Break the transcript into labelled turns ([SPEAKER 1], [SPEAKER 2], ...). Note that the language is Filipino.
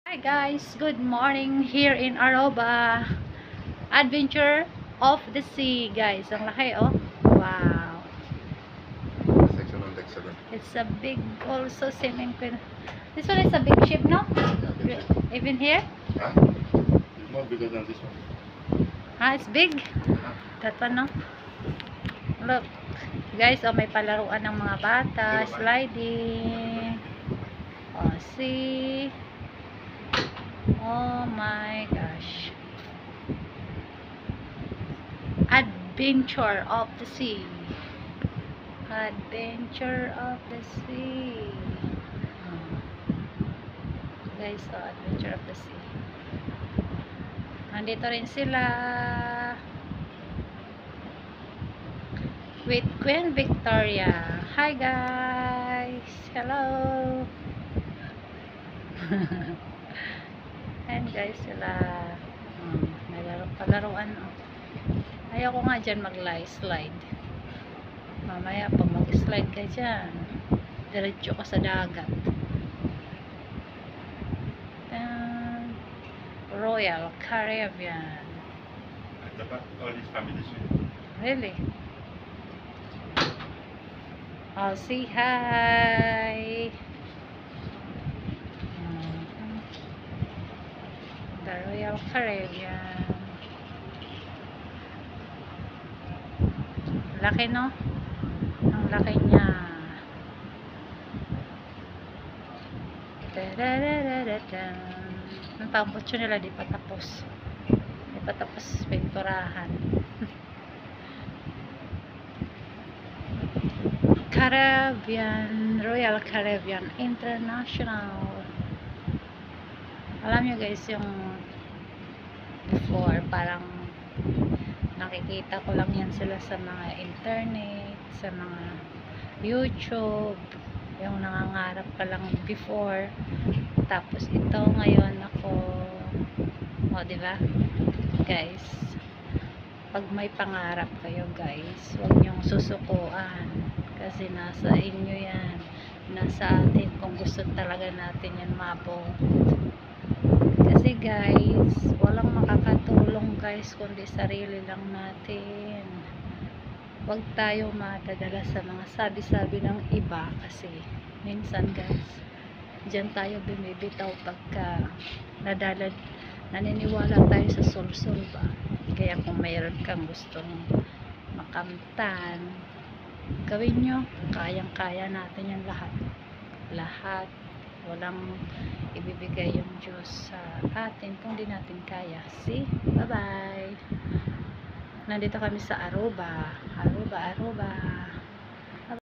[SPEAKER 1] Hi guys, good morning here in Aruba. Adventure of the Sea, guys. Ang laki, oh. Wow.
[SPEAKER 2] Section on deck 7.
[SPEAKER 1] It's a big also swimming pool. This one is a big ship, no?
[SPEAKER 2] Yeah, big ship.
[SPEAKER 1] Even here?
[SPEAKER 2] Huh? It's more bigger than this one.
[SPEAKER 1] Ah, it's big. That one, no? Look. Guys, oh, may palaruan ng mga bata. Sliding. Oh, see? Oh my gosh. Adventure of the Sea. Adventure of the Sea. Guys, so Adventure of the Sea. Nandito rin sila with Queen Victoria. Hi guys. Hello. And guys, sila palaruan. Oh. Ayaw ko nga dyan mag-slide. Mamaya pag mag-slide ka dyan, diretso ka sa dagat. Royal Caribbean.
[SPEAKER 2] All these families.
[SPEAKER 1] Really? I'll say hi. The Royal Caribbean. Laki, no? Ang laki niya. Ang tambutso nila di pa tapos. Di pa tapos pinturahan. Caribbean, Royal Caribbean International. Alam nyo guys, yung before, parang nakikita ko lang yan sila sa mga internet, sa mga YouTube, yung nangangarap ka lang before, tapos ito ngayon ako, o diba guys, pag may pangarap kayo guys, huwag nyong susukuan, kasi nasa inyo yan, nasa atin kung gusto talaga natin yan mabuo. Kasi guys, walang makakatulong guys kundi sarili lang natin. Huwag tayo madadala sa mga sabi-sabi ng iba kasi minsan guys, dyan tayo bumibitaw pagka naniniwala tayo sa sul-sul ba. Kaya kung mayroon kang gustong makamtan, gawin nyo, kayang-kaya natin yan lahat. Walang ibibigay yung Diyos sa atin kung di natin kaya. See? Bye-bye. Nandito kami sa Aruba. Aruba.